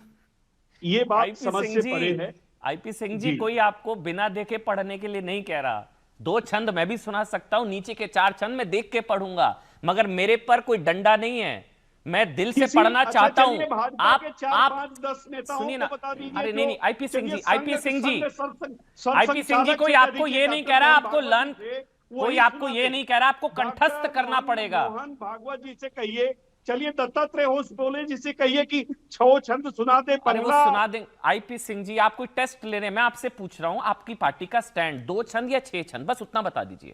ये बात आईपी समझ सिंह से परे है। आईपी सिंह जी, कोई आपको बिना देखे पढ़ने के लिए नहीं कह रहा। 2 छंद मैं भी सुना सकता हूं, नीचे के 4 छंद मैं देख के पढ़ूंगा, मगर मेरे पर कोई डंडा नहीं है, मैं दिल से पढ़ना चाहता हूं। आप सुनिए ना, अरे नहीं, IP Singh ji, IP Singh ji, IP Singh ji, कोई आपको ये नहीं कह रहा आपको लर्न, कोई आपको ये नहीं कह रहा आपको कंठस्थ करना पड़ेगा। मोहन भागवत जी से कहिए, चलिए दत्तात्रेय होश बोले जिसे कहिए कि 6 छंद सुना दे। अरे वो सुना दें। आईपी सिंह जी, आप कोई टेस्ट ले रहे हैं? मैं आपसे पूछ रहा हूं, आपकी पार्टी का स्टैंड 2 छंद या 6 छंद, बस उतना बता दीजिए।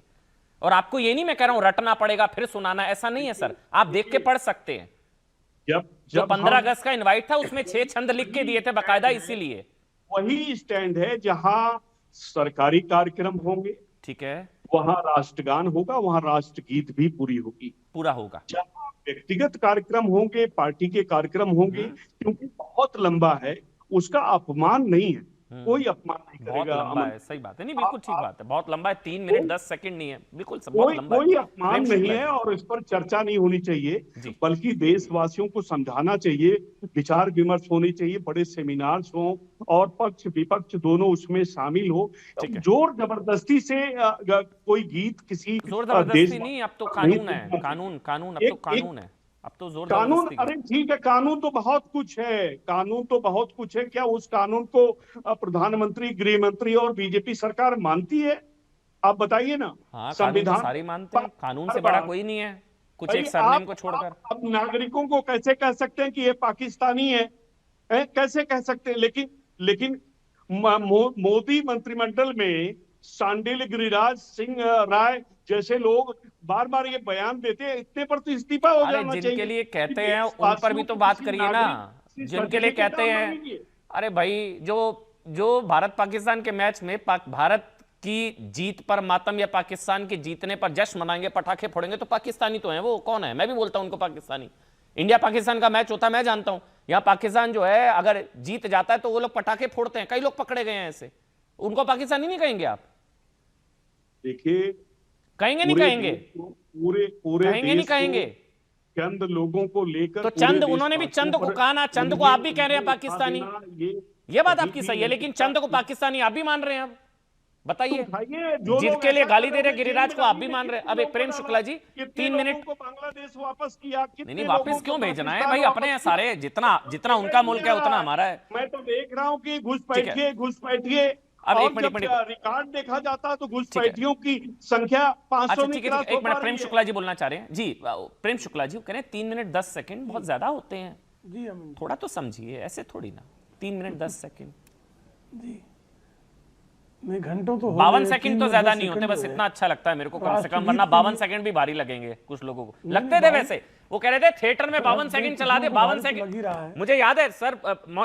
और आपको ये नहीं मैं कह रहा हूं रटना पड़ेगा फिर सुनाना, ऐसा नहीं है सर, आप देख के पढ़ सकते हैं। जो 15 अगस्त का इनवाइट था उसमें 6 छंद लिख के दिए थे बकायदा, इसीलिए। वही स्टैंड है जहां सरकारी कार्यक्रम होंगे, ठीक है, वहां राष्ट्रगान होगा, वहां राष्ट्रगीत भी पूरा होगा। जहां व्यक्तिगत कार्यक्रम होंगे, पार्टी के कार्यक्रम होंगे, क्योंकि बहुत लंबा है, उसका अपमान नहीं है, कोई अपमान नहीं बहुत करेगा। लंबा है, सही बात है, नहीं बिल्कुल ठीक बात है, बहुत लंबा है, 3 मिनट 10 सेकंड नहीं है, बिल्कुल सब बहुत लंबा है। कोई अपमान नहीं है, और इस पर चर्चा नहीं होनी चाहिए, बल्कि देशवासियों को समझाना चाहिए, विचार विमर्श होनी चाहिए, बड़े सेमिनार्स हो, और पक्ष विपक्ष दोनों उसमें शामिल हो। जोर जबरदस्ती से कोई गीत किसी जोर जबरदस्ती नहीं, अब तो कानून है, कानून अब तो कानून है, अब तो जोर कानून। अरे ठीक है, कानून तो बहुत कुछ है, कानून तो बहुत कुछ है। क्या उस कानून को प्रधानमंत्री, गृह मंत्री और बीजेपी सरकार मानती है? आप बताइए ना। हाँ, संविधान तो सारे मानते हैं, कानून से बड़ा कोई नहीं है, कुछ एक सरनेम को छोड़कर। अब नागरिकों को कैसे कह सकते हैं कि ये पाकिस्तानी है? कैसे कह सकते हैं? लेकिन मोदी मंत्रिमंडल में सांडिल गिरिराज सिंह राय जैसे लोग बार बार ये बयान देते हैं, इतने पर तो इस्तीफा हो जाना चाहिए। जिनके लिए कहते हैं उन पर भी तो बात करिए ना, जिनके लिए कहते हैं। अरे भाई, जो भारत पाकिस्तान के मैच में भारत की जीत पर मातम या पाकिस्तान के जीतने पर जश्न मनाएंगे, पटाखे फोड़ेंगे, तो पाकिस्तानी तो हैं वो। कौन है? मैं भी बोलता हूं उनको पाकिस्तानी। इंडिया पाकिस्तान का मैच होता है, मैं जानता हूं, यहाँ पाकिस्तान जो है अगर जीत जाता है तो वो लोग पटाखे फोड़ते हैं, कई लोग पकड़े गए हैं ऐसे, उनको पाकिस्तानी नहीं कहेंगे आप? देखिए, कहेंगे नहीं पूरे कहेंगे? देश को- पूरे पूरे कहेंगे नहीं देश को कहेंगे? चंद लोगों को लेकर तो पूरे चंद, उन्होंने भी देशवासियों चंद को पर कहा ना, चंद को उन्हें- आप भी कह रहे हैं उन्हें पाकिस्तानी, उठा देना, ये बात कभी आपकी भी सही है, नहीं लेकिन हो चंद को सकता। पाकिस्तानी आप भी मान रहे हैं अब? बताइए, उठाइए, जो लोग जिसके लिए ऐसा गाली कर दे रहे हैं, गिरिराज जेल को में आप भी डालिए, मान रहे हैं। कितने अब एक लोगों प्रेम को शुक्ला जी कितने 3 लोगों मिनट, को बांग्लादेश वापस किया, नहीं कितने वापस लोगों क्यों को भेजना है पाकिस्तान भाई, अपने हैं वापस सारे, जितना उनका मुल्क है उतना हमारा है। मैं तो देख रहा हूँ कि ठीक है। घुस बैठिए अब और एक मिनट, जब रिकॉर्ड देखा जाता तो घुस ठीक है। बैठियों की संख्या 500 अच्छा नहीं ठीक है, क्रॉस हो एक पा मिनट, प्रेम रही है। शुक्ला जी बोलना चाह रहे हैं जी। प्रेम शुक्ला जी कह रहे हैं 3 मिनट 10 सेकंड बहुत ज्यादा होते हैं, जी अमिन थोड़ा तो समझिए, ऐसे थोड़ी ना 3 मिनट 10 सेकंड। जी, नहीं घंटों तो हो 52 गए, सेकंड 3 तो मिनट ज्यादा 10 नहीं होते, सेकंड बस जो है। इतना अच्छा लगता है मेरे को कम से कम, राष्ट्रगीत वरना के 52 लिए- सेकंड भी भारी लगेंगे कुछ लोगों को, नहीं, लगते थे 52 वैसे। वो कह रहे थे थिएटर में 52 अब सेकंड देख, चला दे, किसी को 52 भारी तो लग ही रहा सेकंड। है। मुझे याद है सर,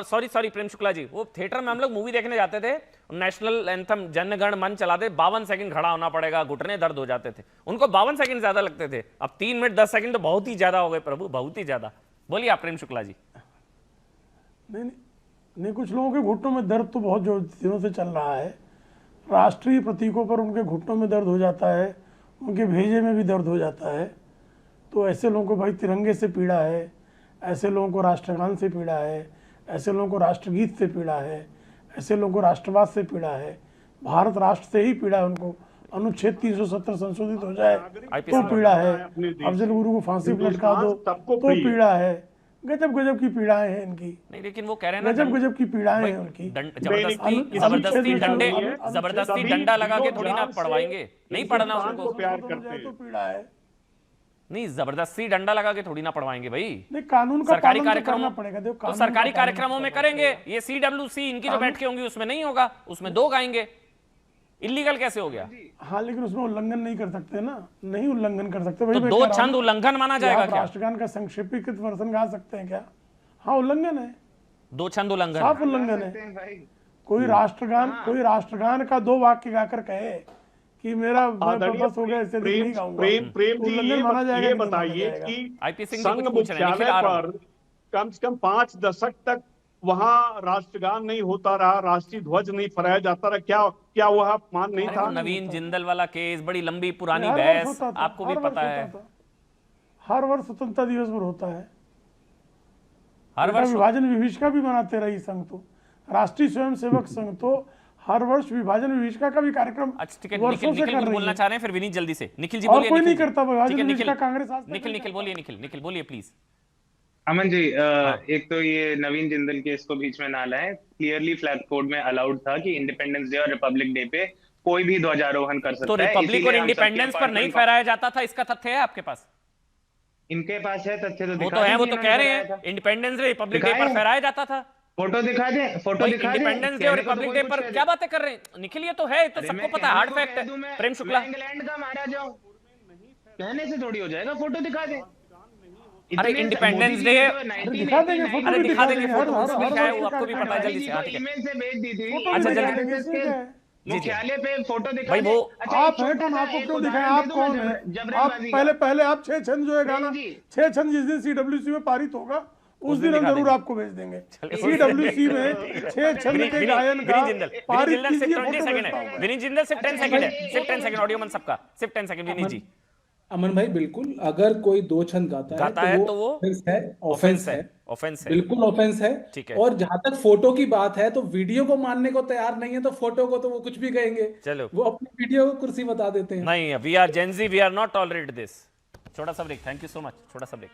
सॉरी प्रेम शुक्ला जी, वो थिएटर में हम लोग मूवी देखने जाते थे, नेशनल एंथम जन गण मन चला दे, 52 सेकंड खड़ा होना पड़ेगा, घुटने दर्द हो जाते थे, उनको 52 सेकंड ज्यादा लगते थे। अब 3 मिनट 10 सेकंड तो बहुत ही ज्यादा हो गए प्रभु, बहुत ही ज्यादा। बोलिए आप प्रेम शुक्ला जी। नहीं, कुछ लोगों के घुटनों में दर्द तो बहुत जो दिनों से चल रहा है, राष्ट्रीय प्रतीकों पर उनके घुटनों में दर्द हो जाता है, उनके भेजे में भी दर्द हो जाता है। तो ऐसे लोगों को भाई तिरंगे से पीड़ा है, ऐसे लोगों को राष्ट्रगान से पीड़ा है, ऐसे लोगों को राष्ट्रगीत से पीड़ा है, ऐसे लोगों को राष्ट्रवाद से पीड़ा है, भारत राष्ट्र से ही पीड़ा है उनको। अनुच्छेद 370 संशोधित हो जाए तो पीड़ा है, अफजल गुरु को फांसी पर लटका दो तो पीड़ा है। गजब गजब की पीड़ाएं हैं इनकी, नहीं लेकिन वो कह रहे हैं ना, गजब गजब की पीड़ाएं हैं उनकी। जबरदस्ती डंडा लगा के थोड़ी ना पढ़वाएंगे, नहीं पढ़ना हिंदुस्तान उनको, को प्यार करते तो हैं। पीड़ा है। नहीं जबरदस्ती डंडा लगा के थोड़ी ना पढ़वाएंगे भाई। नहीं, कानून का सरकारी पालन तो कार्यक्रमों करना पड़ेगा। देखो, तो कानून सरकारी का पालन कार्यक्रमों में करना करेंगे, ये CWC इनकी जो बैठकें होंगी उसमें नहीं होगा, उसमें 2 गाएंगे, इलीगल कैसे हो गया? हाँ, लेकिन उसमें उल्लंघन नहीं कर सकते ना, नहीं उल्लंघन कर सकते। तो मैं 2 कह रहा हूं, छंद उल्लंघन माना क्या जाएगा आप क्या? राष्ट्रगान का संक्षेपीकृत वर्जन गा सकते हैं क्या? हाँ, उल्लंघन है, 2 छंद उल्लंघन। साफ उल्लंघन है। कोई राष्ट्रगान का 2 वाक्य गाकर कहे कि मेरा बस हो गया, इससे अधिक नहीं गाऊंगा, प्रेम जी, उल्लंघन माना जाएगा ये कि नहीं माना बताइए जाएगा? कि IP सिंह जी संघ कुछ पूछ रहे हैं, मुख्यालय निखिल आ रहा हूं। पर कम से कम 5 दशक तक वहां राष्ट्रगान नहीं होता रहा, राष्ट्रीय ध्वज नहीं फहराया जाता रहा, क्या वह अपमान नहीं अरे था? वो नवीन जिंदल वाला केस, बड़ी लंबी पुरानी हर वर्ष बहस, होता था, आपको भी हर वर्ष पता है, होता था। हर वर्ष स्वतंत्रता दिवस पर होता है। हर बेटा, वर्ष। विभाजन विभीषिका भी मनाते रही संघ, तो राष्ट्रीय स्वयंसेवक संघ तो हर वर्ष विभाजन विभीषिका का भी कार्यक्रम अच्छा ठीक है, वर्षों से निखिल कर कुछ रही बोलना है। चाह रहे हैं, फिर विनीत जल्दी से। निखिल जी और बोलिए। कोई निखिल नहीं जी। करता विभाजन ठीक है, विभीषिका, निखिल कांग्रेस आज तक निखिल नहीं निखिल करता। बोलिए, निखिल बोलिए प्लीज। अमन जी, एक तो ये नवीन जिंदल केस को बीच में ना लाएं। क्लियरली फ्लैग कोड में अलाउड था कि इंडिपेंडेंस डे और रिपब्लिक डे पे कोई भी ध्वजारोहण कर सकता तो है। रिपब्लिक इसीलिए और हम सबके इंडिपेंडेंस पर नहीं apartment फहराया जाता था, इसका तथ्य है आपके पास? इनके पास है तथ्य, तो वो दिखा तो है, वो दीजिए तो कह रहे इन्होंने हैं इंडिपेंडेंस डे रिपब्लिक डे पर दिखाएं। फहराया जाता था। फोटो दिखा दे, फोटो दिखा दे। इंडिपेंडेंस डे और कहने को तो रिपब्लिक कोई डे कुछ पर कह क्या दे। बातें कर रहे हैं निखिल? ये तो है, ये तो अरे सबको मैं पता है, कहने हार्ड को फैक्ट कह है। दूं, मैं प्रेम शुक्ला, इंग्लैंड का महाराजा हूं, कहने से थोड़ी हो जाएगा। फोटो दिखा दे। अरे इंडिपेंडेंस डे, दिखा देंगे, फोटो अरे भी दिखा दिखा देंगे देंगे, फोटो, हर उसमें हर क्या है वर्ष वो का आपको भी पता है, कार्यक्रम जल्दी से। हाँ ठीक है, ईमेल से भेज दी थी। फोटो अच्छा, भी दिखा जल्दी। देंगे, इसमें क्या है? मुख्यालय पे फोटो दिखा भाई दे। वो अच्छा, आप एक हैं छोटा कौन, सा आपको एक क्यों दिखाएं? उदाहरण आप दे दूं कौन मैं है? आप जबरेबाजी का। पहले आप 6 छंद जो है गाना, जी। 6 छंद जिस दिन CWC में पारित होगा उस दिन हम दिखा जरूर देंगे। आपको भेज देंगे। CWC में 6 छंद के गायन का विनीत जिंदल पारित सिर्फ कीजिए, 20 फोटो सेकंड भेजता हूं है। मैं। विनीत जिंदल सिर्फ 10 सेकंड है, सिर्फ 10 सेकंड ऑडियो मन सबका, सिर्फ 10 सेकंड विनीत जी। अमन भाई, बिल्कुल, अगर कोई 2 छंद गाता है तो वो ऑफेंस है, ऑफेंस है, बिल्कुल ऑफेंस है। ठीक है। और जहां तक फोटो की बात है, तो वीडियो को मानने को तैयार नहीं है, तो फोटो को तो वो कुछ भी कहेंगे। चलो। वो अपनी वीडियो को कुर्सी बता देते हैं। नहीं, we are Gen Z, we are not tolerate this. छोटा सा break, thank you so much, छोटा सा ब्रेक।